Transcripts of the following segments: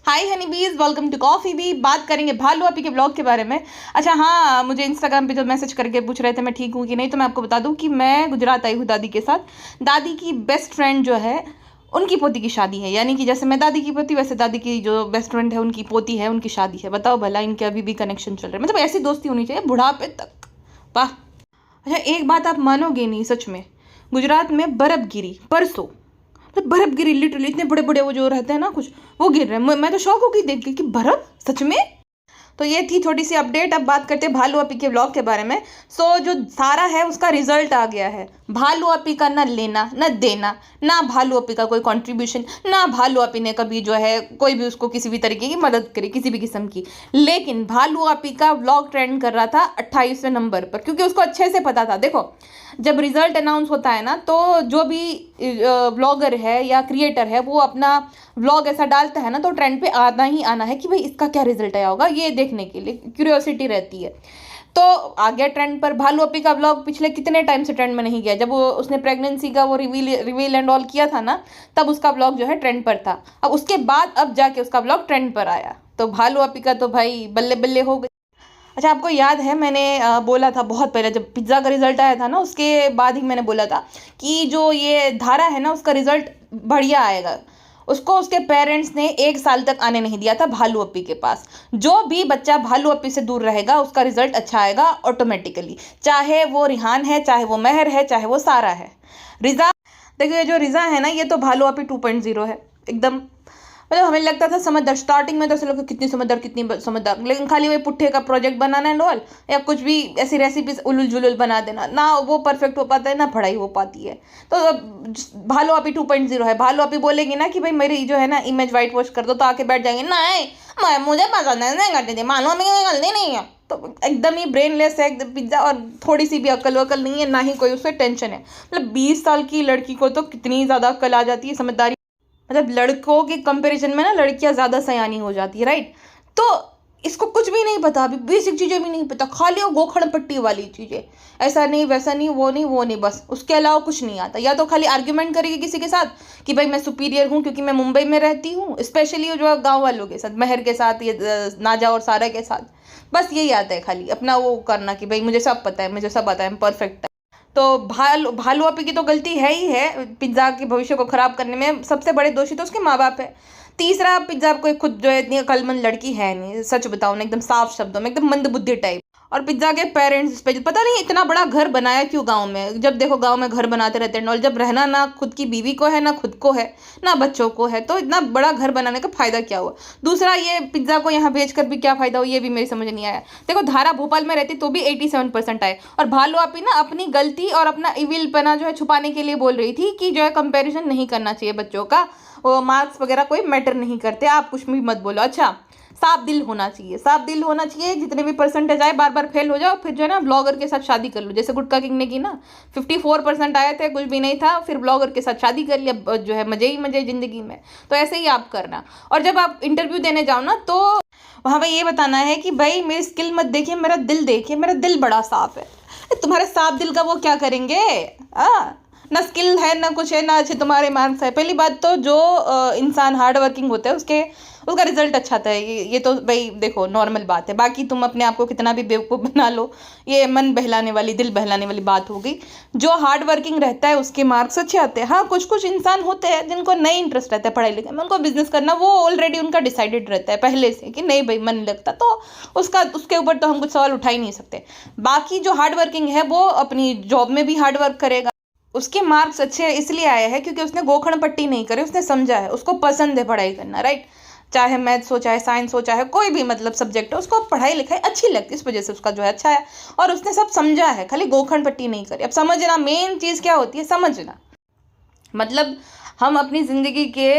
हाय हनी बीज, welcome to coffee भी। बात करेंगे भालू आपी के ब्लॉग के बारे में। अच्छा हाँ, मुझे इंस्टाग्राम पे जो मैसेज करके पूछ रहे थे मैं ठीक हूँ कि नहीं, तो मैं आपको बता दूँ कि मैं गुजरात आई हूँ दादी के साथ। दादी की बेस्ट फ्रेंड जो है उनकी पोती की शादी है, यानी कि जैसे मैं दादी की पोती वैसे दादी की जो बेस्ट फ्रेंड है उनकी पोती है, उनकी शादी है। बताओ भला, इनके अभी भी कनेक्शन चल रहे हैं। मतलब ऐसी दोस्ती होनी चाहिए बुढ़ापे तक। वाह। अच्छा एक बात आप मानोगे नहीं, सच में गुजरात में बर्फ गिरी परसों। तो बर्फ गिरी लिटरली, इतने बड़े बड़े वो जो रहते हैं ना कुछ, वो गिर रहे हैं। मैं तो शौक हो गई देख के कि बर्फ सच में। तो ये थी छोटी सी अपडेट। अब बात करते हैं भालू अपी के ब्लॉग के बारे में। जो सारा है उसका रिजल्ट आ गया है। भालू अपी का ना लेना ना देना, ना भालू अपी का कोई कंट्रीब्यूशन, ना भालू अपी ने कभी जो है कोई भी उसको किसी भी तरीके की मदद करी, किसी भी किस्म की। लेकिन भालू अपी का ब्लॉग ट्रेंड कर रहा था 28वें नंबर पर, क्योंकि उसको अच्छे से पता था। देखो, जब रिजल्ट अनाउंस होता है ना, तो जो भी ब्लॉगर है या क्रिएटर है वो अपना व्लॉग ऐसा डालता है ना, तो ट्रेंड पे आना ही आना है कि भाई इसका क्या रिजल्ट आया होगा, ये देखने के लिए क्यूरियोसिटी रहती है। तो आ गया ट्रेंड पर। भालू अपी का व्लॉग पिछले कितने टाइम से ट्रेंड में नहीं गया। जब वो उसने प्रेगनेंसी का वो रिवील एंड ऑल किया था ना, तब उसका व्लॉग जो है ट्रेंड पर था। अब उसके बाद अब जाके उसका व्लॉग ट्रेंड पर आया, तो भालू अपी का तो भाई बल्ले बल्ले हो गई। अच्छा आपको याद है मैंने बोला था बहुत पहले, जब पिज्ज़ा का रिजल्ट आया था ना, उसके बाद ही मैंने बोला था कि जो ये धारा है ना उसका रिजल्ट बढ़िया आएगा। उसको उसके पेरेंट्स ने 1 साल तक आने नहीं दिया था भालू अपी के पास। जो भी बच्चा भालू अपी से दूर रहेगा उसका रिजल्ट अच्छा आएगा ऑटोमेटिकली, चाहे वो रिहान है, चाहे वो महर है, चाहे वो सारा है। रिजा, देखिए जो रिजा है ना, ये तो भालू अपी 2.0 है एकदम। मतलब हमें लगता था समझदार, स्टार्टिंग में तो ऐसा लगता कितनी समझदार कितनी समझदार, लेकिन खाली वही पुट्ठे का प्रोजेक्ट बनाना एंड ऑल, या कुछ भी ऐसी रेसिपीज उलुल जुलुल बना देना ना, वो परफेक्ट हो पाता है ना पढ़ाई हो पाती है। तो अब भालू अपी 2.0 है। भालू अपी बोलेगी ना कि भाई मेरी जो है ना इमेज वाइट वॉश कर दो, तो आके बैठ जाएंगे नहीं मुझे पसंद है, नहीं करती थी, मालूम है कोई गलती नहीं है। तो एकदम ही ब्रेनलेस है एकदम पिज्जा, और थोड़ी सी भी अकल वकल नहीं है, ना ही कोई उससे टेंशन है। मतलब 20 साल की लड़की को तो कितनी ज़्यादा अकल आ जाती है, समझदारी। मतलब लड़कों के कंपैरिजन में ना लड़कियां ज़्यादा सयानी हो जाती है, राइट। तो इसको कुछ भी नहीं पता, अभी बेसिक चीज़ें भी नहीं पता, खाली वो गोखड़ पट्टी वाली चीज़ें, ऐसा नहीं वैसा नहीं वो नहीं वो नहीं, बस उसके अलावा कुछ नहीं आता। या तो खाली आर्ग्यूमेंट करेगी किसी के साथ कि भाई मैं सुपीरियर हूँ क्योंकि मैं मुंबई में रहती हूँ, स्पेशली जो गाँव वालों के साथ, महर के साथ, ये नाजा और सारा के साथ। बस यही आता है खाली अपना वो करना कि भाई मुझे सब पता है, मुझे सब आता है, परफेक्ट। तो भालू अपी की तो गलती है ही है पिज्ज़ा के भविष्य को खराब करने में। सबसे बड़े दोषी तो उसके माँ बाप है। तीसरा, पिज्ज़ा कोई खुद जो है इतनी अक्लमंद लड़की है नहीं, सच बताओ ना, एकदम साफ शब्दों में एकदम मंदबुद्धि टाइप। और पिज्ज़ा के पेरेंट्स स्पेशल, पता नहीं इतना बड़ा घर बनाया क्यों गांव में। जब देखो गांव में घर बनाते रहते हैं और जब रहना ना खुद की बीवी को है, ना खुद को है, ना बच्चों को है, तो इतना बड़ा घर बनाने का फायदा क्या हुआ। दूसरा, ये पिज्ज़ा को यहाँ भेज कर भी क्या फायदा हो, ये भी मेरी समझ नहीं आया। देखो धारा भोपाल में रहती तो भी 87% आए, और भालू अपी ना अपनी गलती और अपना इविल पना जो है छुपाने के लिए बोल रही थी कि जो है कंपेरिजन नहीं करना चाहिए बच्चों का, वो मार्क्स वगैरह कोई मैटर नहीं करते, आप कुछ भी मत बोलो। अच्छा, साफ दिल होना चाहिए, साफ दिल होना चाहिए। जितने भी परसेंटेज आए बार बार फेल हो जाओ, फिर जो है ना ब्लॉगर के साथ शादी कर लो, जैसे गुटका किंग ने की ना। 54% आए थे, कुछ भी नहीं था, फिर ब्लॉगर के साथ शादी कर लिया, जो है मजे ही मजे जिंदगी में। तो ऐसे ही आप करना। और जब आप इंटरव्यू देने जाओ ना, तो वहाँ पर ये बताना है कि भाई मेरी स्किल मत देखिए, मेरा दिल देखिए, मेरा दिल बड़ा साफ है। तुम्हारे साफ दिल का वो क्या करेंगे। ना स्किल है ना कुछ है, ना अच्छे तुम्हारे मार्क्स है। पहली बात तो जो इंसान हार्ड वर्किंग होता है उसका रिजल्ट अच्छा आता है, ये तो भाई देखो नॉर्मल बात है। बाकी तुम अपने आप को कितना भी बेवकूफ़ बना लो, ये मन बहलाने वाली, दिल बहलाने वाली बात हो गई। जो हार्ड वर्किंग रहता है उसके मार्क्स अच्छे आते हैं। हाँ, कुछ कुछ इंसान होते हैं जिनको नहीं इंटरेस्ट रहता है पढ़ाई लिखाई में, उनको बिजनेस करना वो ऑलरेडी उनका डिसाइडेड रहता है पहले से कि नहीं भाई मन नहीं लगता, तो उसके ऊपर तो हम कुछ सवाल उठा ही नहीं सकते। बाकी जो हार्ड वर्किंग है वो अपनी जॉब में भी हार्ड वर्क करेगा। उसके मार्क्स अच्छे इसलिए आए हैं क्योंकि उसने गोखड़ पट्टी नहीं करी, उसने समझा है, उसको पसंद है पढ़ाई करना, राइट। चाहे मैथ्स हो, चाहे साइंस हो, चाहे कोई भी मतलब सब्जेक्ट हो, उसको पढ़ाई लिखाई अच्छी लगती है, इस वजह से उसका जो है अच्छा है। और उसने सब समझा है, खाली गोखड़ पट्टी नहीं करी। अब समझना, मेन चीज़ क्या होती है, समझना। मतलब हम अपनी ज़िंदगी के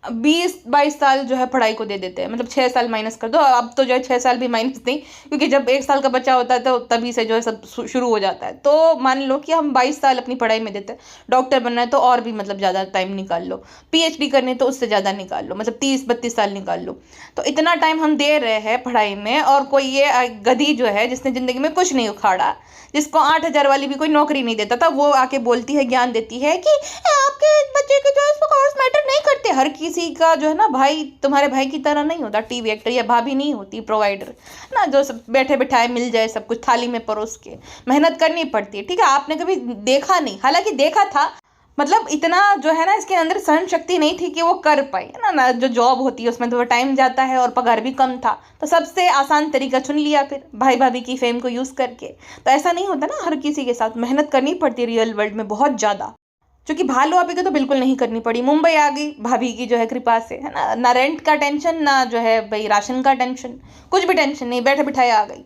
20-22 साल जो है पढ़ाई को दे देते हैं, मतलब 6 साल माइनस कर दो। अब तो जो है 6 साल भी माइनस नहीं, क्योंकि जब 1 साल का बच्चा होता है तो तभी से जो है सब शुरू हो जाता है। तो मान लो कि हम 22 साल अपनी पढ़ाई में देते हैं। डॉक्टर बनना है तो और भी मतलब ज़्यादा टाइम निकाल लो, PhD करनी है तो उससे ज़्यादा निकाल लो, मतलब 30-32 साल निकाल लो। तो इतना टाइम हम दे रहे हैं पढ़ाई में, और कोई ये गधी जो है जिसने ज़िंदगी में कुछ नहीं उखाड़ा, जिसको 8,000 वाली भी कोई नौकरी नहीं देता था, वो आके बोलती है, ज्ञान देती है कि आपके बच्चे के चॉइस कोर्स मैटर नहीं करते। हर की किसी का जो है ना भाई तुम्हारे भाई की तरह नहीं होता, टीवी एक्टर या भाभी नहीं होती प्रोवाइडर ना, जो सब बैठे बिठाए मिल जाए सब कुछ थाली में परोस के। मेहनत करनी पड़ती है, ठीक है। आपने कभी देखा नहीं, हालांकि देखा था, मतलब इतना जो है ना इसके अंदर सहन शक्ति नहीं थी कि वो कर पाए, है ना। जो जॉब होती है उसमें तो टाइम जाता है और पगार भी कम था, तो सबसे आसान तरीका चुन लिया फिर भाई भाभी की फेम को यूज़ करके। तो ऐसा नहीं होता ना हर किसी के साथ, मेहनत करनी पड़ती है रियल वर्ल्ड में बहुत ज़्यादा। क्योंकि भालू आपी को तो बिल्कुल नहीं करनी पड़ी, मुंबई आ गई भाभी की जो है कृपा से, है ना। ना रेंट का टेंशन, ना जो है भाई राशन का टेंशन, कुछ भी टेंशन नहीं, बैठे बिठाए आ गई।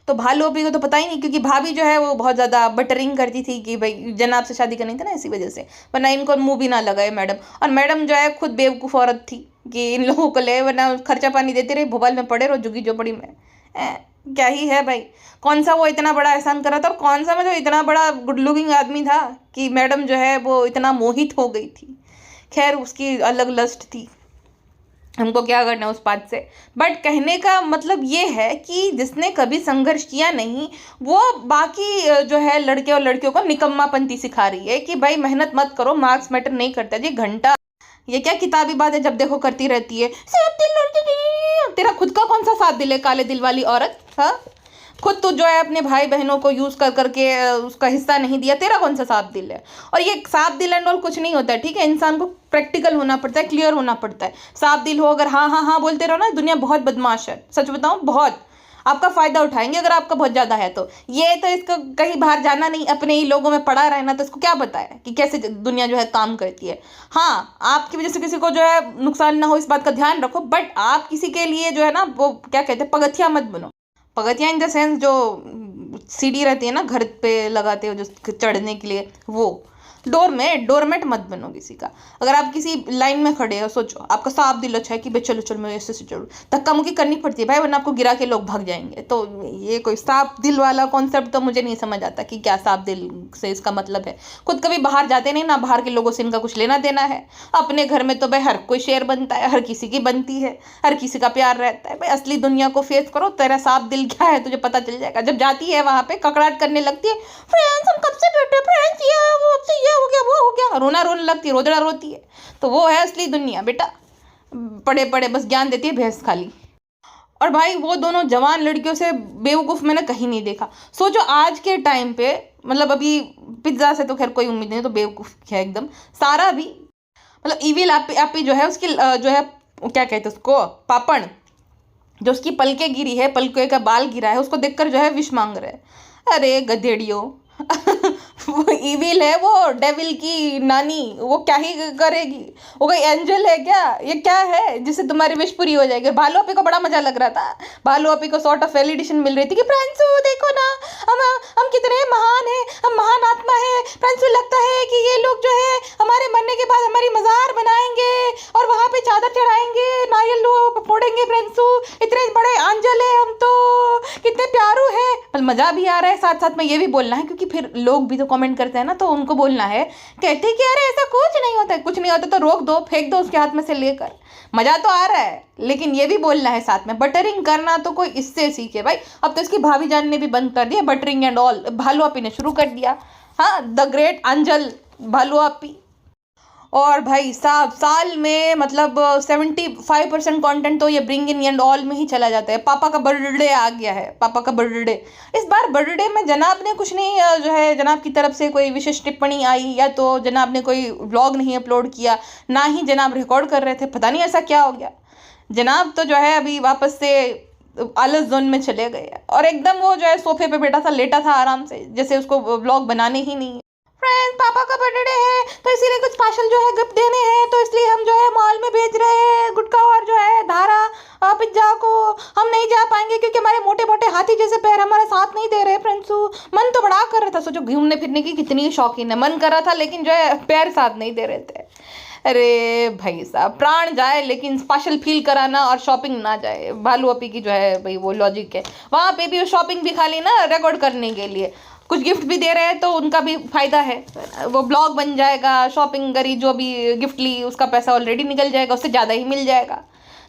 तो भालू अपी को तो पता ही नहीं, क्योंकि भाभी जो है वो बहुत ज़्यादा बटरिंग करती थी कि भाई जनाब से शादी करनी थी ना, इसी वजह से, वरना इनको मुंह भी ना लगाए मैडम। और मैडम जो है खुद बेवकूफ़ औरत थी कि इन लोगों को ले, वरना खर्चा पानी देते रहे, भोपाल में पड़े रहो झुग्गी झोपड़ी में। क्या ही है भाई, कौन सा वो इतना बड़ा एहसान करा था, और कौन सा मतलब इतना बड़ा गुड लुकिंग आदमी था कि मैडम जो है वो इतना मोहित हो गई थी। खैर उसकी अलग लस्ट थी, हमको क्या करना उस बात से। बट कहने का मतलब ये है कि जिसने कभी संघर्ष किया नहीं, वो बाकी जो है लड़के और लड़कियों को निकम्मापंती सिखा रही है कि भाई मेहनत मत करो, मार्क्स मैटर नहीं करता जी। घंटा ये क्या किताबी बात है, जब देखो करती रहती है सात दिल लड़की। तेरा खुद का कौन सा सात दिल है काले दिल वाली औरत, हाँ। खुद तो जो है अपने भाई बहनों को यूज़ कर करके उसका हिस्सा नहीं दिया, तेरा कौन सा साफ दिल है। और ये साफ दिल एंड ऑल कुछ नहीं होता है, ठीक है। इंसान को प्रैक्टिकल होना पड़ता है, क्लियर होना पड़ता है। साफ दिल हो अगर हाँ हाँ हाँ बोलते रहो ना, दुनिया बहुत बदमाश है, सच बताऊँ बहुत। आपका फ़ायदा उठाएंगे अगर आपका बहुत ज़्यादा है तो। ये तो इसको कहीं बाहर जाना नहीं, अपने ही लोगों में पड़ा रहना, तो इसको क्या पता है कि कैसे दुनिया जो है काम करती है। हाँ, आपकी वजह से किसी को जो है नुकसान ना हो इस बात का ध्यान रखो, बट आप किसी के लिए जो है ना वो क्या कहते हैं पगथिया मत बनो। पगथिया इन द सेंस जो सीढ़ी रहती है ना घर पे लगाते हो जो चढ़ने के लिए, वो डोरमेट मत बनो किसी का। अगर आप किसी लाइन में खड़े हो, सोचो आपका साफ दिल अच्छा है कि भाई चलो चलो मैं ऐसे से चलूँ, धक्का मुक्की करनी पड़ती है भाई, वरना आपको गिरा के लोग भाग जाएंगे। तो ये कोई साफ दिल वाला कॉन्सेप्ट तो मुझे नहीं समझ आता कि क्या साफ दिल से इसका मतलब है। खुद कभी बाहर जाते नहीं ना, बाहर के लोगों से इनका कुछ लेना देना है। अपने घर में तो भाई हर कोई शेर बनता है, हर किसी की बनती है, हर किसी का प्यार रहता है। भाई असली दुनिया को फेस करो, तेरा साफ दिल क्या है तुझे पता चल जाएगा। जब जाती है वहाँ पे ककड़ाहट करने लगती है, फ्रेंड्स हम कब से बैठे, फ्रेंड्स ये हो गया वो हो गया, रोना रोने लगती है, रोदड़ा रोती है, तो वो है असली दुनिया बेटा। पड़े पड़े बस ज्ञान देती है भैंस खाली। और भाई वो दोनों जवान लड़कियों से बेवकूफ़ मैंने कहीं नहीं देखा। सोचो आज के टाइम पे, मतलब अभी पिज्ज़ा से तो खैर कोई उम्मीद नहीं, तो बेवकूफ़ है एकदम। सारा भी मतलब ईविल आपी जो है उसकी जो है क्या कहते हैं उसको, पापड़, जो उसकी पलके गिरी है, पलके का बाल गिरा है, उसको देखकर जो है विश मांग रहे हैं। अरे गधेड़ियों वो इविल है, वो डेविल की नानी, वो क्या ही करेगी, वो कोई एंजल है क्या, ये क्या है जिससे तुम्हारी विश पूरी हो जाएगी। भालू अपी को बड़ा मजा लग रहा था, भालू अपी को सॉर्ट ऑफ वैलिडेशन मिल रही थी कि फ्रेंड्सू देखो ना, हम कितने महान हैं, हम महान आत्मा है। फ्रेंड्सू लगता है कि ये लोग जो है हमारे मरने के बाद हमारी मज़ार बनाएंगे और वहाँ पे चादर चढ़ाएंगे, नारियल फोड़ेंगे। फ्रेंड्सू इतने बड़े एंजल है हम, तो कितने प्यारू है। पर मज़ा भी आ रहा है, साथ साथ में ये भी बोलना है, क्योंकि फिर लोग भी तो कमेंट करते हैं ना, तो उनको बोलना है, कहते हैं कि अरे ऐसा कुछ नहीं होता है, कुछ नहीं होता तो रोक दो, फेंक दो उसके हाथ में से लेकर। मज़ा तो आ रहा है, लेकिन ये भी बोलना है साथ में, बटरिंग करना तो कोई इससे सीखे भाई। अब तो इसकी भाभी जान ने भी बंद कर दिया बटरिंग एंड ऑल, भालू अपी ने शुरू कर दिया। हाँ, द ग्रेट अंजल भालू अपी। और भाई साहब साल में मतलब 75% कंटेंट तो ये ब्रिंग इन एंड ऑल में ही चला जाता है। पापा का बर्थडे आ गया है, पापा का बर्थडे। इस बार बर्थडे में जनाब ने कुछ नहीं जो है जनाब की तरफ से कोई विशेष टिप्पणी आई, या तो जनाब ने कोई व्लॉग नहीं अपलोड किया, ना ही जनाब रिकॉर्ड कर रहे थे। पता नहीं ऐसा क्या हो गया, जनाब तो जो है अभी वापस से आलस जोन में चले गए, और एकदम वो जो है सोफे पे बैठा था, लेटा था आराम से, जैसे उसको व्लॉग बनाने ही नहीं। फ्रेंड्स पापा का बर्थडे है तो इसीलिए कुछ स्पेशल जो है गिफ्ट देने हैं, तो इसलिए हम जो है मॉल में भेज रहे हैं गुटखा और जो है धारा पिज्जा को। हम नहीं जा पाएंगे क्योंकि हमारे मोटे मोटे हाथी जैसे पैर हमारा साथ नहीं दे रहे। फ्रेंड्सू मन तो बड़ा कर रहा था, सोचो घूमने फिरने की कितनी शौकीन है, मन कर रहा था, लेकिन जो है पैर साथ नहीं दे रहे थे। अरे भाई साहब प्राण जाए लेकिन स्पेशल फील कराना और शॉपिंग ना जाए। भालू अपी की जो है भाई वो लॉजिक है, वहाँ पे भी शॉपिंग भी खाली ना रिकॉर्ड करने के लिए, कुछ गिफ्ट भी दे रहे हैं तो उनका भी फायदा है, वो ब्लॉग बन जाएगा, शॉपिंग करी जो भी गिफ्ट ली उसका पैसा ऑलरेडी निकल जाएगा, उससे ज़्यादा ही मिल जाएगा।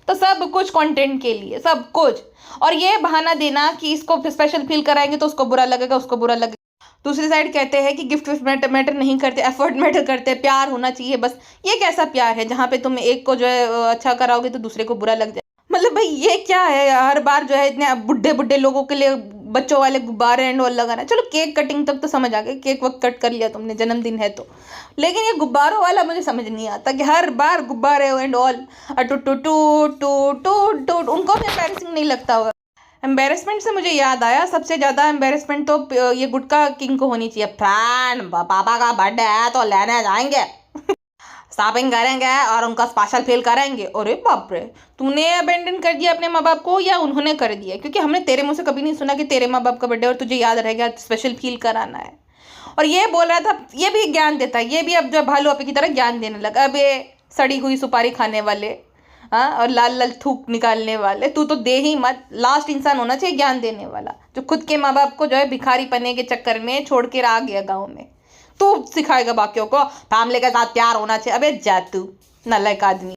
तो सब कुछ कंटेंट के लिए, सब कुछ। और ये बहाना देना कि इसको स्पेशल फील कराएंगे तो उसको बुरा लगेगा, उसको बुरा लगेगा, दूसरी साइड कहते हैं कि गिफ्ट विफ्ट मैटर नहीं करते, एफर्ट मैटर करते, प्यार होना चाहिए बस। ये कैसा प्यार है जहाँ पे तुम एक को जो है अच्छा कराओगे तो दूसरे को बुरा लग जाए? मतलब भाई ये क्या है, हर बार जो है इतने बुढ़े बुढ़े लोगों के लिए बच्चों वाले गुब्बारे एंड ऑल लगाना। चलो केक कटिंग तक तो समझ आ गया, केक वक्त कट कर लिया तुमने, जन्मदिन है तो। लेकिन ये गुब्बारों वाला मुझे समझ नहीं आता कि हर बार गुब्बारे एंड ऑल टू टू टू टू टू टू, उनको भी एम्बेरसिंग नहीं लगता होगा? एम्बेरसमेंट से मुझे याद आया, सबसे ज़्यादा एम्बेरसमेंट तो ये गुटखा किंग को होनी चाहिए। फ्रेंड पापा का बर्थडे है तो लेने जाएंगे, शॉपिंग करेंगे और उनका स्पेशल फील करेंगे। अरे बाप रे, तूने अबेंडन कर दिया अपने माँ बाप को या उन्होंने कर दिया? क्योंकि हमने तेरे मुँह से कभी नहीं सुना कि तेरे माँ बाप का बर्थडे और तुझे याद रहेगा, स्पेशल फील कराना है। और ये बोल रहा था, ये भी ज्ञान देता है, ये भी अब जो भालू अपी की तरह ज्ञान देने लगा। अब ये सड़ी हुई सुपारी खाने वाले, हाँ, और लाल लाल थूक निकालने वाले, तू तो दे ही मत। लास्ट इंसान होना चाहिए ज्ञान देने वाला, जो खुद के माँ बाप को जो है भिखारी पन्ने के चक्कर में छोड़ के आ गया गाँव में। तू सिखाएगा बाकियों को फैमिली के साथ प्यार होना चाहिए? अबे जा तू नालायक आदमी।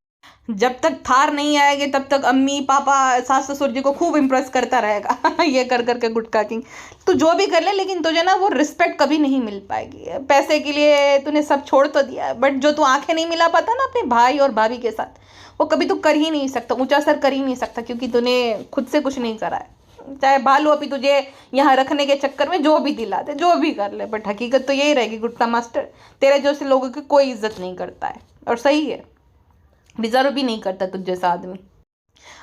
जब तक थार नहीं आएगी तब तक अम्मी पापा सास ससुर जी को खूब इम्प्रेस करता रहेगा ये कर करके गुटखा किंग। तू जो भी कर ले लेकिन तुझे ना वो रिस्पेक्ट कभी नहीं मिल पाएगी। पैसे के लिए तूने सब छोड़ तो दिया, बट जो तू आंखें नहीं मिला पाता ना अपने भाई और भाभी के साथ, वो कभी तू कर ही नहीं सकता, ऊंचा सर कर ही नहीं सकता, क्योंकि तूने खुद से कुछ नहीं करा है। चाहे भालू अभी तुझे यहाँ रखने के चक्कर में जो भी दिला दे, जो भी कर ले, बट हकीकत तो यही रहेगी गुटखा मास्टर, तेरे जैसे लोगों की कोई इज्जत नहीं करता है। और सही है, डिजर्व भी नहीं करता तुझ जैसा आदमी।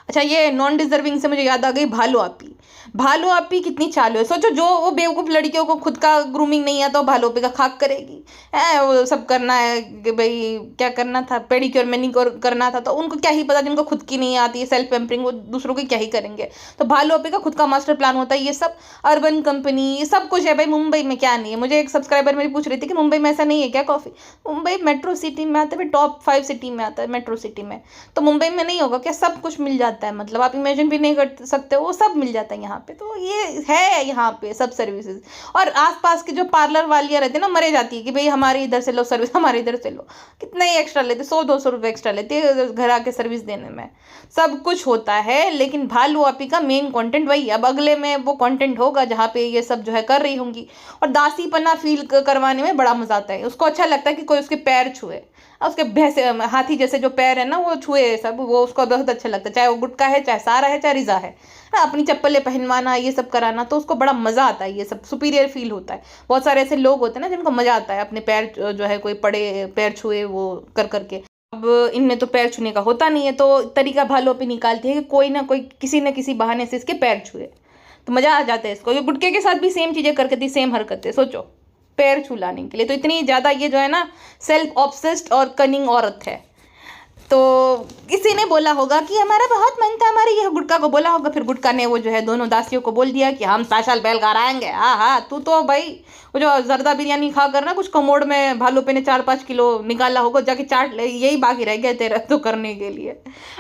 अच्छा, ये नॉन डिजर्विंग से मुझे याद आ गई भालू आपी। भालू आपी कितनी चालू है, सोचो। जो वो बेवकूफ़ लड़कियों को खुद का ग्रूमिंग नहीं आता, वो भालू आपी का खाक करेगी। है वो सब करना है कि भाई क्या करना था, पेडिक्योर मैनिक्योर करना था, तो उनको क्या ही पता, जिनको खुद की नहीं आती है सेल्फ पैम्परिंग, वो दूसरों की क्या ही करेंगे। तो भालू आपी का खुद का मास्टर प्लान होता है। ये सब अर्बन कंपनी, ये सब कुछ है भाई। मुंबई में क्या नहीं है? मुझे एक सब्सक्राइबर मेरी पूछ रही थी कि मुंबई में ऐसा नहीं है क्या कॉफ़ी? मुंबई मेट्रो सिटी में आता है, टॉप 5 सिटी में आता है, मेट्रो सिटी में। तो मुंबई में नहीं होगा क्या? सब कुछ मिल जाता है, मतलब आप इमेजिन भी नहीं कर सकते, वो सब मिल जाता है यहाँ पे। तो ये है यहाँ पे सब सर्विसेज। और आसपास के जो पार्लर वालियाँ रहती है ना, मरे जाती है कि भाई हमारे इधर से लो सर्विस, हमारे इधर से लो। कितना ही एक्स्ट्रा लेते, 100-200 रुपये एक्स्ट्रा लेते हैं घर आके सर्विस देने में। सब कुछ होता है, लेकिन भालू आपी का मेन कंटेंट वही। अब अगले में वो कंटेंट होगा जहाँ पे ये सब जो है कर रही होंगी, और दासीपना फील करवाने में बड़ा मजा आता है। उसको अच्छा लगता है कि कोई उसके पैर छुए, उसके भैंसे हाथी जैसे जो पैर है ना वो छुए सब, वो उसको बहुत अच्छा लगता है। चाहे वो गुटका है, चाहे सारा है, चाहे रिजा है ना, अपनी चप्पलें पहनवाना, ये सब कराना, तो उसको बड़ा मज़ा आता है। ये सब सुपीरियर फील होता है। बहुत सारे ऐसे लोग होते हैं ना जिनको मज़ा आता है अपने पैर जो है कोई पड़े पैर छुए वो कर करके। अब इनमें तो पैर छूने का होता नहीं है, तो तरीका भालू पे निकालती है कि कोई ना कोई किसी न किसी बहाने से इसके पैर छुए, तो मज़ा आ जाता है इसको। ये गुटके के साथ भी सेम चीज़ें करके थी, सेम हरकतें, सोचो, पैर छुलाने के लिए। तो इतनी ज़्यादा ये जो है ना सेल्फ ऑब्सेस्ड और कनिंग औरत है। तो किसी ने बोला होगा कि हमारा बहुत मन था, हमारे ये गुटका को बोला होगा, फिर गुटका ने वो जो है दोनों दासियों को बोल दिया कि हम स्पेशल बेल कराएंगे। हाँ हाँ, तू तो भाई वो जो जर्दा बिरयानी खा कर ना कुछ कमोड में भालू पे ने 4-5 किलो निकाला होगा, जाके चाट ले, यही बाकी रह गया तेरा तो करने के लिए।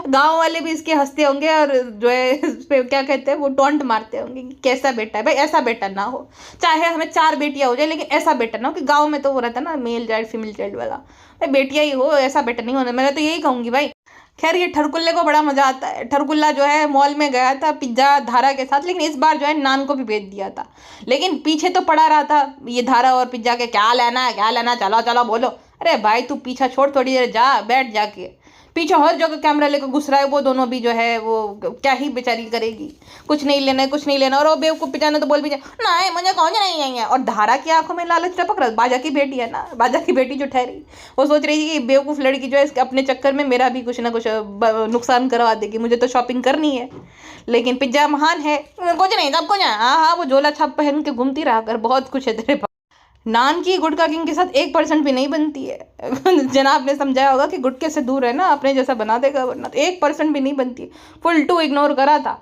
गाँव वाले भी इसके हंसते होंगे और जो है इस पे क्या कहते हैं वो टॉन्ट मारते होंगे कि कैसा बेटा है। भाई ऐसा बेटा ना हो, चाहे हमें 4 बेटियाँ हो जाए, लेकिन ऐसा बेटा ना हो कि गाँव में तो वो रहता ना मेल चाइल्ड फीमेल चाइल्ड वाला, भाई बेटियाँ ही हो, ऐसा बेटा नहीं होना। मैं तो यही कहूँगी भाई। खैर, ये ठरकुल्ले को बड़ा मजा आता है। ठरकुल्ला जो है मॉल में गया था पिज्जा धारा के साथ, लेकिन इस बार जो है नान को भी भेज दिया था, लेकिन पीछे तो पड़ा रहा था ये धारा और पिज्जा के, क्या लेना है क्या लेना है, चलो चलो बोलो। अरे भाई तू पीछा छोड़, थोड़ी देर जा बैठ जाके। पीछे हर जगह कैमरा लेकर घुस रहा है वो दोनों भी जो है, वो क्या ही बेचारी करेगी, कुछ नहीं लेना है कुछ नहीं लेना। और वो बेवकूफ़ पिटाने तो बोल भी जाए नहीं मुझे कौन नहीं आएंगे। और धारा की आंखों में लालच टपक रहा। बाजा की बेटी है ना, बाजा की बेटी जो ठहरी, वो सोच रही थी कि बेवकूफ़ लड़की जो है अपने चक्कर में मेरा भी कुछ ना कुछ नुकसान करवा देगी, मुझे तो शॉपिंग करनी है। लेकिन पिज्जा महान है, कुछ नहीं सब कुछ है। हाँ हाँ, वो झोला छाप पहन के घूमती रहा कर, बहुत कुछ है तेरे पास। नान की गुटखा किंग के साथ 1% भी नहीं बनती है जनाब ने समझाया होगा कि गुटके से दूर है ना, अपने जैसा बना देगा, वरना तो 1% भी नहीं बनती। फुल टू इग्नोर करा था।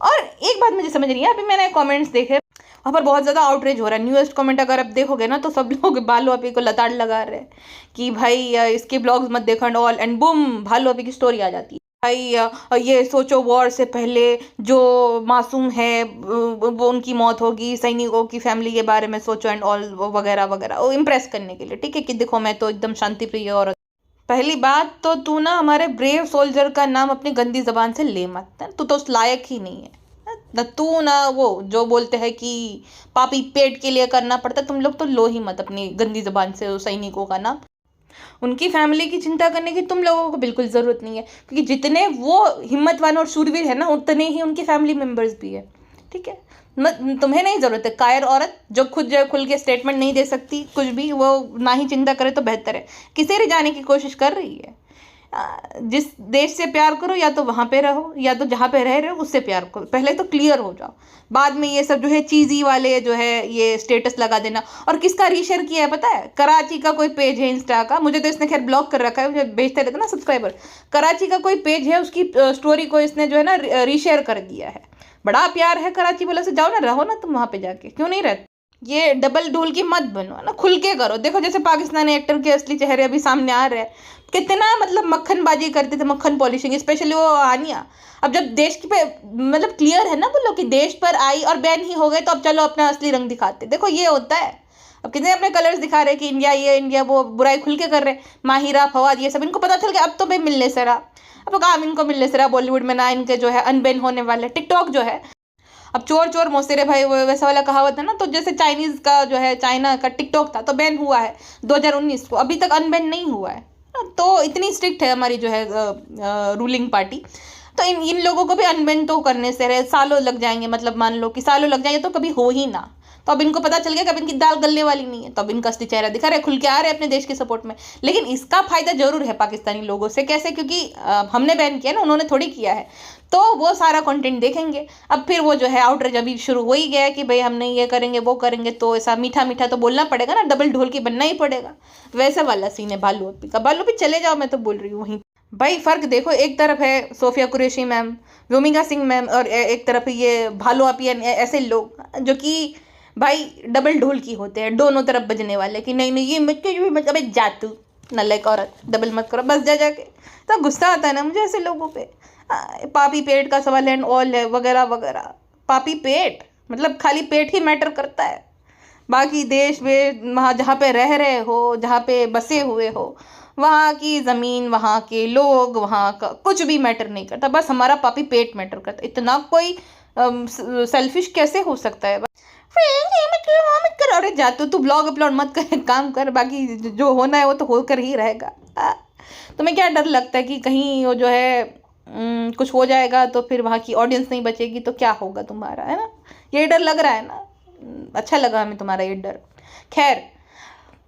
और एक बात मुझे समझ नहीं है, अभी मैंने कमेंट्स देखे, वहाँ पर बहुत ज़्यादा आउटरीच हो रहा है। न्यूएस्ट कमेंट अगर आप देखोगे ना तो सब लोग भालू आपी को लताड़ लगा रहे हैं कि भाई इसके ब्लॉग्स मत देखो एंड ऑल, एंड बूम भालू आपी की स्टोरी आ जाती है। भाई ये सोचो, वॉर से पहले जो मासूम है वो उनकी मौत होगी, सैनिकों की फैमिली के बारे में सोचो एंड ऑल वगैरह वगैरह, वो इम्प्रेस करने के लिए। ठीक है कि देखो मैं तो एकदम शांति प्रिय औरत। पहली बात तो तू ना हमारे ब्रेव सोल्जर का नाम अपनी गंदी जबान से ले मत, तू तो उस लायक ही नहीं है। ना तू ना वो जो बोलते हैं कि पापी पेट के लिए करना पड़ता, तुम लोग तो लो ही मत अपनी गंदी जबान से उस सैनिकों का नाम। उनकी फैमिली की चिंता करने की तुम लोगों को बिल्कुल ज़रूरत नहीं है, क्योंकि जितने वो हिम्मतवान और शूरवीर है ना, उतने ही उनके फैमिली मेम्बर्स भी है। ठीक है, तुम्हें नहीं ज़रूरत है। कायर औरत जो खुद जो खुल के स्टेटमेंट नहीं दे सकती कुछ भी, वो ना ही चिंता करे तो बेहतर है। किसे जाने की कोशिश कर रही है? जिस देश से प्यार करो या तो वहाँ पे रहो, या तो जहाँ पे रह रहे हो उससे प्यार करो। पहले तो क्लियर हो जाओ, बाद में ये सब जो है चीज़ी वाले जो है ये स्टेटस लगा देना। और किसका रीशेयर किया है पता है? कराची का कोई पेज है इंस्टा का, मुझे तो इसने खैर ब्लॉक कर रखा है, मुझे भेजते रहते ना सब्सक्राइबर। कराची का कोई पेज है, उसकी स्टोरी को इसने जो है ना रीशेयर कर दिया है। बड़ा प्यार है कराची वालों से, जाओ ना, रहो ना तुम वहाँ पे जाके, क्यों नहीं रहते? ये डबल ढोल की मत बनो ना, खुल के करो। देखो जैसे पाकिस्तानी एक्टर के असली चेहरे अभी सामने आ रहे हैं, कितना मतलब मक्खनबाजी करते थे, मक्खन पॉलिशिंग, स्पेशली वो आनिया। अब जब देश की पे मतलब क्लियर है ना बोलो कि देश पर आई और बैन ही हो गए, तो अब चलो अपना असली रंग दिखाते। देखो ये होता है, अब कितने अपने कलर्स दिखा रहे हैं कि इंडिया ये इंडिया वो, बुराई खुल के कर रहे हैं। माहिरा फवाद ये सब इनको पता चल गया, अब तो भाई मिलने से रहा, अब काम इनको मिलने से रहा। बॉलीवुड में ना इनके जो है अनबैन होने वाले। टिकटॉक जो है अब चोर चोर मौसेरे भाई वैसा वाला कहावत है ना, तो जैसे चाइनीज का जो है चाइना का टिकटॉक था तो बैन हुआ है 2019 को, अभी तक अनबैन नहीं हुआ है। तो इतनी स्ट्रिक्ट है हमारी जो है रूलिंग पार्टी। तो इन लोगों को भी अनबैन तो करने से रहे, सालों लग जाएंगे, मतलब मान लो कि सालों लग जाएंगे तो कभी हो ही ना। तो अब इनको पता चल गया कि अब इनकी दाल गलने वाली नहीं है, तो अब इनका असली चेहरा दिखा रहे, खुल के आ रहे अपने देश के सपोर्ट में। लेकिन इसका फायदा जरूर है पाकिस्तानी लोगों से। कैसे? क्योंकि हमने बैन किया ना, उन्होंने थोड़ी किया है, तो वो सारा कंटेंट देखेंगे। अब फिर वो जो है आउटरीच अभी शुरू हो ही गया है कि भाई हमने ये करेंगे वो करेंगे, तो ऐसा मीठा मीठा तो बोलना पड़ेगा ना, डबल ढोल की बनना ही पड़ेगा। वैसा वाला सीन है बालू अप्पी का। बालू भी चले जाओ, मैं तो बोल रही हूँ वहीं भाई। फर्क देखो, एक तरफ है सोफिया कुरैशी मैम, व्योमिका सिंह मैम, और एक तरफ ये भालू अप्पी, ऐसे लोग जो कि भाई डबल ढोल की होते हैं, दोनों तरफ बजने वाले कि नहीं नहीं ये मतलब जातू नल्लक औरत, डबल मत करो बस। जा जाके तो गुस्सा आता है ना मुझे ऐसे लोगों पे। पापी पेट का सवाल एंड ऑल है वगैरह वगैरह। पापी पेट मतलब खाली पेट ही मैटर करता है, बाकी देश में वहाँ जहाँ पे रह रहे हो, जहाँ पे बसे हुए हो, वहाँ की ज़मीन, वहाँ के लोग, वहाँ का कुछ भी मैटर नहीं करता, बस हमारा पापी पेट मैटर करता। इतना कोई सेल्फिश कैसे हो सकता है? मत कर, अरे जा तू ब्लॉग अपलोड मत कर, काम कर, बाकी जो होना है वो तो होकर ही रहेगा। तुम्हें क्या डर लगता है कि कहीं वो जो है कुछ हो जाएगा तो फिर वहाँ की ऑडियंस नहीं बचेगी तो क्या होगा तुम्हारा, है ना? ये डर लग रहा है ना? अच्छा लगा हमें तुम्हारा ये डर। खैर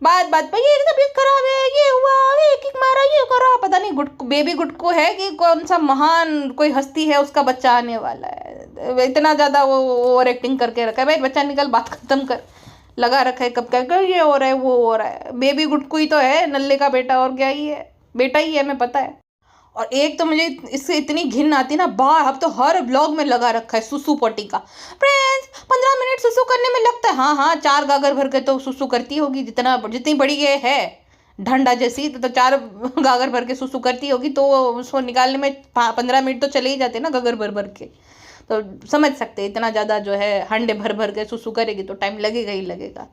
बात बात पर ये तबीयत खराब है, ये हुआ, ये किक मारा, ये करा, पता नहीं गुटको बेबी गुटको है कि कौन सा महान कोई हस्ती है, उसका बच्चा आने वाला है। इतना ज़्यादा वो ओवर एक्टिंग करके रखा है। भाई बच्चा निकल, बात खत्म कर। लगा रखा है कब का ये हो रहा है वो हो रहा है। बेबी गुटको ही तो है, नल्ले का बेटा, और क्या ही है, बेटा ही है, हमें पता है। और एक तो मुझे इससे इतनी घिन आती ना, बाहर अब तो हर ब्लॉग में लगा रखा है सुसु पोटी का। फ्रेंड्स 15 मिनट सुसु करने में लगता है। हाँ हाँ, 4 गागर भर के तो सुसु करती होगी, जितनी बड़ी ये है ढंडा जैसी, तो 4 गागर भर के सुसु करती होगी, तो उसको निकालने में 15 मिनट तो चले ही जाते ना गागर भर भर के। तो समझ सकते इतना ज़्यादा जो है हंडे भर भर के सुसु करेगी तो टाइम लगेगा ही लगेगा।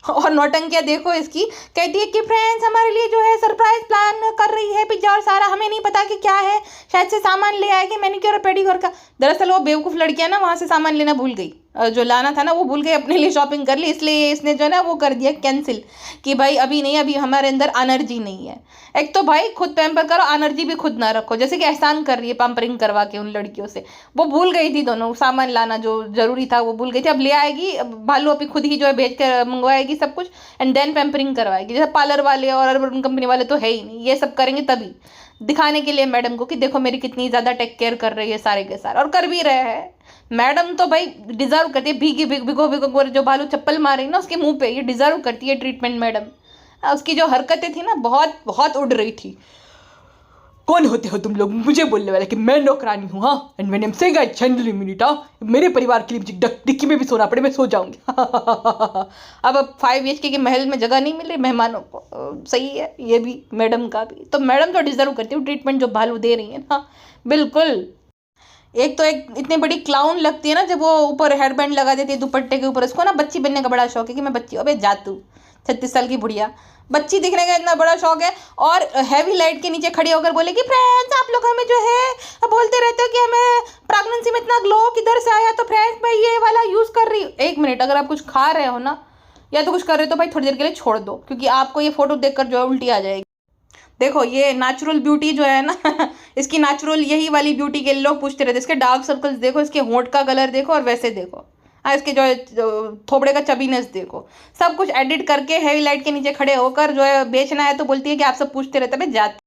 और नौटंकियाँ देखो इसकी, कहती है कि फ्रेंड्स हमारे लिए जो है सरप्राइज प्लान कर रही है पिज्जा और सारा, हमें नहीं पता कि क्या है, शायद से सामान ले आएगी मैनिक्योर और पेडिक्योर का। दरअसल वो बेवकूफ़ लड़कियाँ ना वहाँ से सामान लेना भूल गई, जो लाना था ना वो भूल गई, अपने लिए शॉपिंग कर ली, इसलिए इसने जो है ना वो कर दिया कैंसिल कि भाई अभी नहीं, अभी हमारे अंदर एनर्जी नहीं है। एक तो भाई खुद पैम्पर करो, एनर्जी भी खुद ना रखो, जैसे कि एहसान कर रही है पैम्परिंग करवा के उन लड़कियों से। वो भूल गई थी, दोनों सामान लाना जो जरूरी था वो भूल गई थी। अब ले आएगी, अब भालू अभी खुद ही जो है भेज कर मंगवाएगी सब कुछ, एंड देन पैम्परिंग करवाएगी। जैसे पार्लर वाले और अर्बन कंपनी वाले तो है ही नहीं, ये सब करेंगे तभी दिखाने के लिए मैडम को कि देखो मेरी कितनी ज़्यादा टेक केयर कर रही है सारे के सारे, और कर भी रहे हैं। मैडम तो भाई डिजर्व करती है, भीगी भिगो भिगो जो भालू चप्पल मारी ना उसके मुंह पे, ये डिजर्व करती है ट्रीटमेंट मैडम। उसकी जो हरकतें थी ना बहुत बहुत उड़ रही थी। कौन होते हो तुम लोग मुझे बोलने वाले कि मैं नौकरानी हूँ? हाँ, एंड मैंने से गाइस चैनल मिनट, मेरे परिवार के लिए मुझे डिक्की में भी सोना पड़े, मैं सो जाऊंगी। अब 5 BHK के महल में जगह नहीं मिल रही मेहमानों को, सही है ये भी मैडम का भी। तो मैडम तो डिजर्व करती हूँ ट्रीटमेंट जो भालू दे रही है ना, बिल्कुल। एक तो एक इतनी बड़ी क्लाउन लगती है ना, जब वो ऊपर हेडबैंड लगा देती है दुपट्टे के ऊपर, उसको ना बच्ची बनने का बड़ा शौक है कि मैं बच्ची। अबे जा 36 साल की बुढ़िया, बच्ची दिखने का इतना बड़ा शौक है और हैवी लाइट के नीचे खड़ी होकर बोले कि फ्रेंड्स आप लोग हमें जो है बोलते रहते हो कि हमें प्रेगनेंसी में इतना ग्लो किधर से आया, तो फ्रेंड्स मैं ये वाला यूज़ कर रही हूँ। एक मिनट, अगर आप कुछ खा रहे हो ना या तो कुछ कर रहे हो तो भाई थोड़ी देर के लिए छोड़ दो, क्योंकि आपको ये फोटो देखकर जो है उल्टी आ जाएगी। देखो ये नेचुरल ब्यूटी जो है ना इसकी नेचुरल यही वाली ब्यूटी के लोग पूछते रहते, इसके डार्क सर्कल्स देखो, इसके होंठ का कलर देखो और वैसे देखो, हाँ इसके जो थोबड़े का चबीनेस देखो, सब कुछ एडिट करके हेवी लाइट के नीचे खड़े होकर जो है बेचना है। तो बोलती है कि आप सब पूछते रहते हैं जाते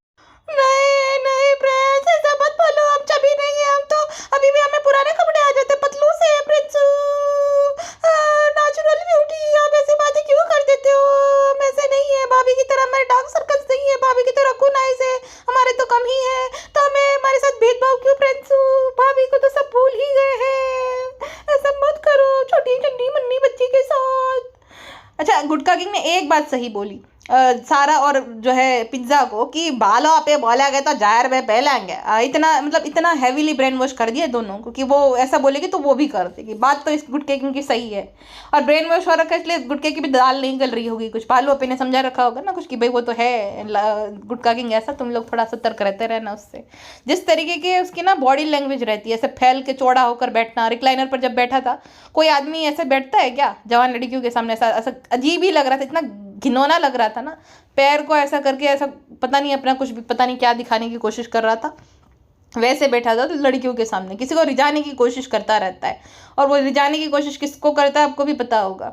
नहीं नहीं फ्रेंड्स ऐसा मत बोलो, हम चबी नहीं है, हम तो अभी भी हमें पुराने कपड़े आ जाते, पतलू से है प्रिंसू, नेचुरल ब्यूटी, आप ऐसी बातें क्यों कर देते हो, हम ऐसे नहीं है, भाभी की तरह हमारे डार्क सर्कल्स नहीं है, भाभी की तरह खून आइज है, हमारे तो कम ही है, तो हमें हमारे साथ भेदभाव क्यों प्रिंसू, भाभी को तो सब भूल ही गए हैं, ऐसा मत करो छोटी चंडी मुन्नी बच्ची के साथ। अच्छा, गुटखा किंग ने एक बात सही बोली सारा और जो है पिज्ज़ा को कि बालों पे बोला गया तो जाहिर में पहलेंगे, इतना मतलब इतना हैवीली ब्रेन वॉश कर दिया दोनों को कि वो ऐसा बोलेगी तो वो भी कर देगी। बात तो इस गुटके किंग की सही है और ब्रेन वॉश हो रखा है, इसलिए गुटके की भी दाल नहीं गल रही होगी। कुछ बालों पे ने समझा रखा होगा ना कुछ कि भाई वो तो है गुटका किंग ऐसा, तुम लोग थोड़ा सतर्क रहते रहना उससे। जिस तरीके की उसकी ना बॉडी लैंग्वेज रहती है, ऐसे फैल के चौड़ा होकर बैठना, रिक्लाइनर पर जब बैठा था, कोई आदमी ऐसे बैठता है क्या जवान लड़कियों के सामने, ऐसा अजीब ही लग रहा था, इतना घिनौना लग रहा था ना, पैर को ऐसा करके ऐसा पता नहीं अपना कुछ भी पता नहीं क्या दिखाने की कोशिश कर रहा था, वैसे बैठा था। तो लड़कियों के सामने किसी को रिझाने की कोशिश करता रहता है, और वो रिझाने की कोशिश किसको करता है आपको भी पता होगा,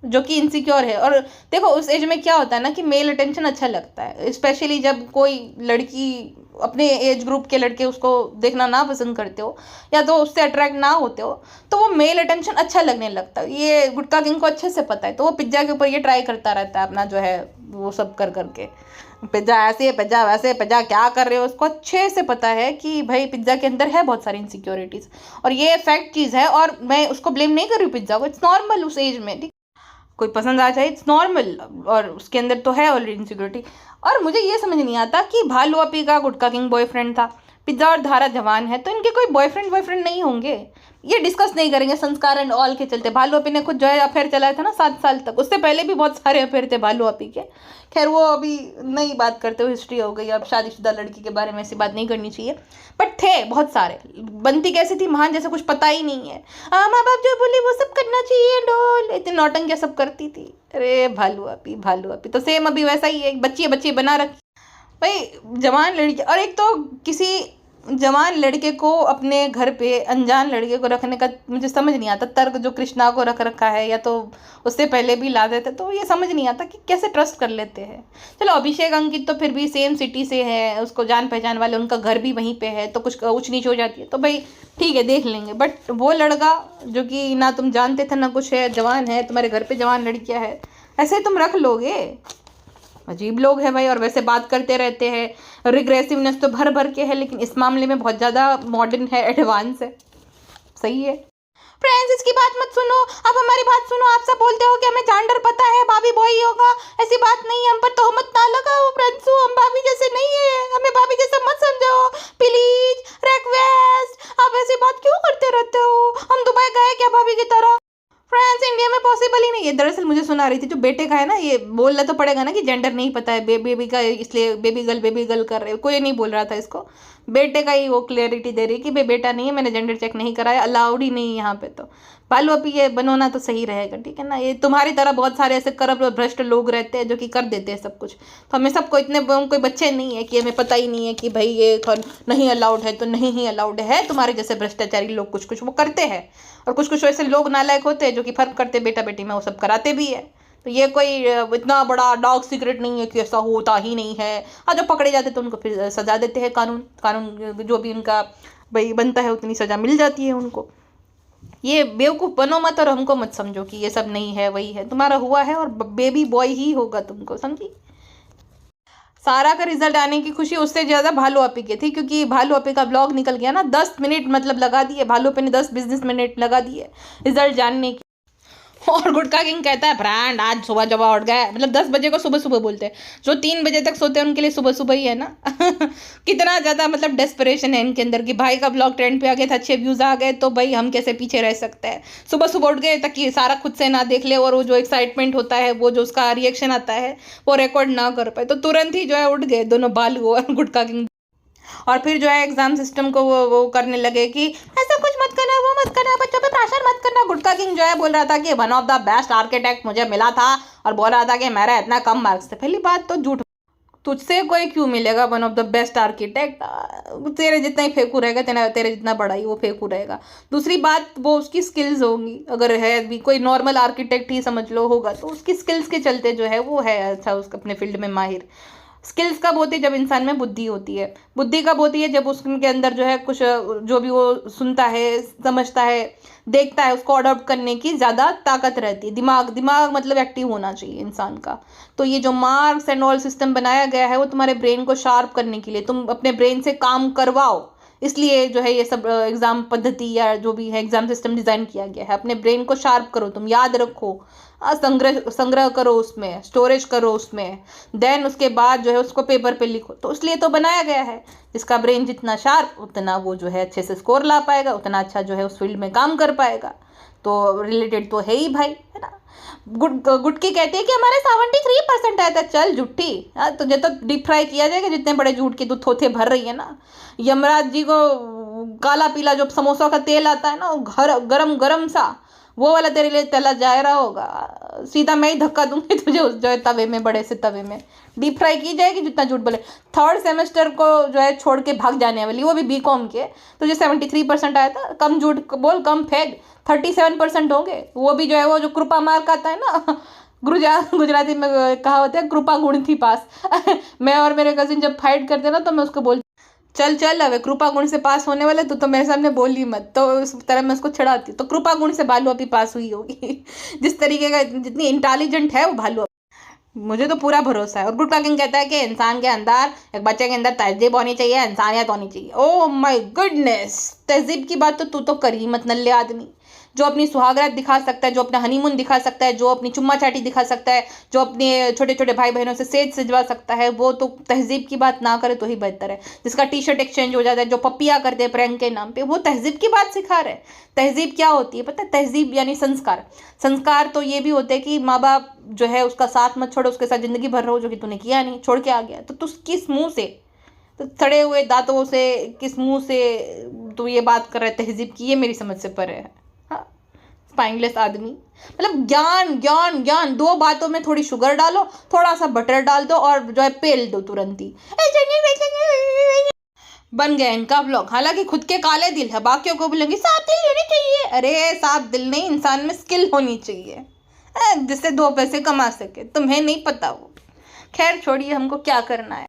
जो कि इनसिक्योर है। और देखो उस एज में क्या होता है ना कि मेल अटेंशन अच्छा लगता है, स्पेशली जब कोई लड़की अपने एज ग्रुप के लड़के उसको देखना ना पसंद करते हो या तो उससे अट्रैक्ट ना होते हो, तो वो मेल अटेंशन अच्छा लगने लगता है। ये गुटखा किंग को अच्छे से पता है, तो वो पिज्ज़ा के ऊपर ये ट्राई करता रहता है अपना जो है वो सब कर करके, पिज्ज़ा ऐसे पिज्ज़ा वैसे पिज्ज़ा क्या कर रहे हो। उसको अच्छे से पता है कि भाई पिज्ज़ा के अंदर है बहुत सारी इनसिक्योरिटीज़, और ये फैक्ट चीज़ है, और मैं उसको ब्लेम नहीं कर रही हूँ पिज्ज़ा को, इट्स नॉर्मल उस एज में, ठीक, कोई पसंद आ जाए इट्स नॉर्मल, और उसके अंदर तो है ऑलरेडी इनसिक्योरिटी। और मुझे ये समझ नहीं आता कि भालू अपी का गुटखा किंग बॉयफ्रेंड था, पिज्ज़ा और धारा जवान है, तो इनके कोई बॉयफ्रेंड नहीं होंगे, ये डिस्कस नहीं करेंगे संस्कार एंड ऑल के चलते। भालू अपी ने खुद जो है अफेयर चलाया था ना 7 साल तक, उससे पहले भी बहुत सारे अफेयर थे भालू अपी के। खैर वो अभी नहीं बात करते हो, हिस्ट्री हो गई, अब शादीशुदा लड़की के बारे में ऐसी बात नहीं करनी चाहिए, बट थे बहुत सारे। बनती कैसी थी महान, जैसे कुछ पता ही नहीं है, माँ बाप जो बोले वो सब करना चाहिए डोल, इतनी नौटंकियाँ सब करती थी। अरे भालू अपी तो सेम अभी वैसा ही है, बच्ची बना रखी भाई जवान लड़की। और एक तो किसी जवान लड़के को अपने घर पे अनजान लड़के को रखने का मुझे समझ नहीं आता तर्क, जो कृष्णा को रख रखा है या तो उससे पहले भी ला देते, तो ये समझ नहीं आता कि कैसे ट्रस्ट कर लेते हैं। चलो अभिषेक अंकित तो फिर भी सेम सिटी से है, उसको जान पहचान वाले, उनका घर भी वहीं पे है, तो कुछ ऊँच नीच हो जाती है तो भाई ठीक है देख लेंगे, बट वो लड़का जो कि ना तुम जानते थे ना कुछ है, जवान है, तुम्हारे घर पे जवान लड़कियाँ है, ऐसे तुम रख लोगे? अजीब लोग हैं भाई। और वैसे बात करते रहते हैं, रिग्रेसिवनेस तो भर के है, लेकिन इस मामले में बहुत ज़्यादा मॉडर्न है, एडवांस है, सही है। फ्रेंड्स इसकी बात मत सुनो, आप हमारी बात सुनो। आप सब बोलते हो कि हमें जेंडर पता है, भाभी बॉय होगा, ऐसी बात नहीं है, हम पर तोहमत ना लगाओ फ्रेंड्सू, हम भाभी जैसे नहीं है, हमें भाभी जैसा मत समझो प्लीज, रिक्वेस्ट। आप ऐसी बात क्यों करते रहते हो, हम दुबई गए क्या भाभी की तरह? फ्रेंड्स इंडिया में पॉसिबल ही नहीं है। दरअसल मुझे सुना रही थी जो बेटे का है ना, ये बोलना तो पड़ेगा ना कि जेंडर नहीं पता है बेबी का, इसलिए बेबी गर्ल कर रहे हो, कोई नहीं बोल रहा था इसको, बेटे का ही वो क्लियरिटी दे रही कि भाई बेटा नहीं है, मैंने जेंडर चेक नहीं कराया, अलाउड ही नहीं है यहाँ पे। तो भालू अपी ये बनोना तो सही रहेगा, ठीक है ना। ये तुम्हारी तरह बहुत सारे ऐसे करप्ट और भ्रष्ट लोग रहते हैं जो कि कर देते हैं सब कुछ, तो हमें सबको इतने कोई बच्चे नहीं है कि हमें पता ही नहीं है कि भाई ये नहीं अलाउड है तो नहीं ही अलाउड है। तुम्हारे जैसे भ्रष्टाचारी लोग कुछ वो करते हैं, और कुछ ऐसे लोग नालायक होते हैं जो कि फर्क करते बेटा बेटी में, वो सब कराते भी है। तो ये कोई इतना बड़ा डार्क सीक्रेट नहीं है कि ऐसा होता ही नहीं है। हाँ जो पकड़े जाते तो उनको फिर सजा देते हैं, कानून जो भी उनका भाई बनता है उतनी सजा मिल जाती है उनको। ये बेवकूफ़ बनो मत और हमको मत समझो कि ये सब नहीं है, वही है, तुम्हारा हुआ है और बेबी बॉय ही होगा तुमको, समझी। सारा का रिजल्ट आने की खुशी उससे ज़्यादा भालू अपी की थी, क्योंकि भालू अपी का ब्लॉग निकल गया ना, 10 मिनट मतलब लगा दिए भालू अपी ने, 10 बिजनेस मिनट लगा दिए रिजल्ट जानने की। और गुटखा किंग कहता है ब्रांड आज सुबह जब उठ गए, मतलब 10 बजे को सुबह सुबह बोलते हैं, जो 3 बजे तक सोते हैं उनके लिए सुबह सुबह ही है ना। कितना ज़्यादा मतलब डेस्परेशन है इनके अंदर कि भाई का ब्लॉग ट्रेंड पे आ गया था, अच्छे व्यूज़ आ गए तो भाई हम कैसे पीछे रह सकते हैं। सुबह सुबह उठ गए ताकि सारा खुद से ना देख ले, और वो जो एक्साइटमेंट होता है, वो जो उसका रिएक्शन आता है वो रिकॉर्ड ना कर पाए, तो तुरंत ही जो है उठ गए दोनों बालू और गुटखा किंग। और फिर जो है एग्जाम सिस्टम को वो करने लगे कि ऐसा कुछ मत करना, वो मत करना, बच्चों पे प्रेशर मत करना। गुटखा किंग जो है बोल रहा था कि one of the best architect मुझे मिला था, और बोल रहा था कि मेरा इतना कम मार्क्स थे। पहली बात तो झूठ, तुझसे कोई क्यों मिलेगा one of the best architect, तेरे जितना ही फेंकू रहेगा, तेरे जितना बड़ा ही वो फेंकू रहेगा। दूसरी बात वो उसकी स्किल्स होंगी, अगर है भी कोई नॉर्मल आर्किटेक्ट ही समझ लो होगा तो उसकी स्किल्स के चलते जो है वो है अच्छा, उसका अपने फील्ड में माहिर। स्किल्स कब होती है? जब इंसान में बुद्धि होती है। बुद्धि कब होती है? जब उसके अंदर जो है कुछ जो भी वो सुनता है, समझता है, देखता है, उसको अडॉप्ट करने की ज़्यादा ताकत रहती है। दिमाग मतलब एक्टिव होना चाहिए इंसान का। तो ये जो मार्क्स एंड ऑल सिस्टम बनाया गया है वो तुम्हारे ब्रेन को शार्प करने के लिए, तुम अपने ब्रेन से काम करवाओ, इसलिए जो है ये सब एग्ज़ाम पद्धति या जो भी है एग्ज़ाम सिस्टम डिज़ाइन किया गया है। अपने ब्रेन को शार्प करो, तुम याद रखो, संग्रह करो, उसमें स्टोरेज करो उसमें, देन उसके बाद जो है उसको पेपर पे लिखो। तो इसलिए तो बनाया गया है। जिसका ब्रेन जितना शार्प उतना वो जो है अच्छे से स्कोर ला पाएगा, उतना अच्छा जो है उस फील्ड में काम कर पाएगा। तो रिलेटेड तो है ही भाई, है ना। गुटकी कहती है कि हमारे 73% आया था। चल झूठी, तुझे तो डीप फ्राई किया जाएगा, जितने बड़े झूठ के तू थोथे भर रही है ना। यमराज जी को काला पीला जो समोसा का तेल आता है ना, वो गरम गरम सा, वो वाला तेरे लिए तला जा रहा होगा। सीधा मैं ही धक्का दूंगी तुझे उस जो है तवे में, बड़े से तवे में डीप फ्राई की जाएगी जितना झूठ बोले। 3rd सेमेस्टर को जो है छोड़ के भाग जाने वाली, वो भी बीकॉम के, तुझे 73% आया था। कम झूठ बोल, कम फेंक, 37% होंगे। वो भी जो है वो जो कृपा मार्क आता है ना, गुजराती में कहावत है कृपा गुण थी पास। मैं और मेरे कजिन जब फाइट करते ना तो मैं उसको बोलती चल चल अबे कृपा गुण से पास होने वाले तो मेरे सामने बोली मत, तो उस तरह मैं उसको छड़ाती। तो कृपा गुण से भालू अभी पास हुई होगी। जिस तरीके का, जितनी इंटेलिजेंट है वो भालू, मुझे तो पूरा भरोसा है। और गुटखा किंग कहता है कि इंसान के अंदर, एक बच्चे के अंदर तहजीब होनी चाहिए, इंसानियत होनी चाहिए। ओह माय गुडनेस, तहजीब की बात तो तू तो कर ही मत नल्ले आदमी। जो अपनी सुहागरात दिखा सकता है, जो अपना हनीमून दिखा सकता है, जो अपनी चुम्मा चाटी दिखा सकता है, जो अपने छोटे छोटे भाई बहनों से सेज सजवा सकता है, वो तो तहजीब की बात ना करे तो ही बेहतर है। जिसका टी शर्ट एक्सचेंज हो जाता है, जो पपिया करते हैं प्रैंक के नाम पे, वो तहजीब की बात सिखा रहे हैं। तहजीब क्या होती है पता है? तहजीब यानी संस्कार। संस्कार तो ये भी होते हैं कि माँ बाप जो है उसका साथ मत छोड़ो, उसके साथ जिंदगी भर रहो, जो कि तूने किया नहीं, छोड़ के आ गया, तो तू किस मुंह से, तो सड़े हुए दांतों से, किस मुंह से तू ये बात कर रहा है तहजीब की? ये मेरी समझ से परे है। हाँ, स्पाइनलेस आदमी। मतलब ज्ञान ज्ञान ज्ञान, 2 बातों में थोड़ी शुगर डालो, थोड़ा सा बटर डाल दो और जो है पेल दो तुरंत ही, बन गया इनका ब्लॉग। हालांकि खुद के काले दिल है, बाकियों को बोलेंगे साफ दिल होनी चाहिए। अरे साफ दिल नहीं, इंसान में स्किल होनी चाहिए जिससे 2 पैसे कमा सके। तुम्हें नहीं पता वो। खैर छोड़िए, हमको क्या करना है।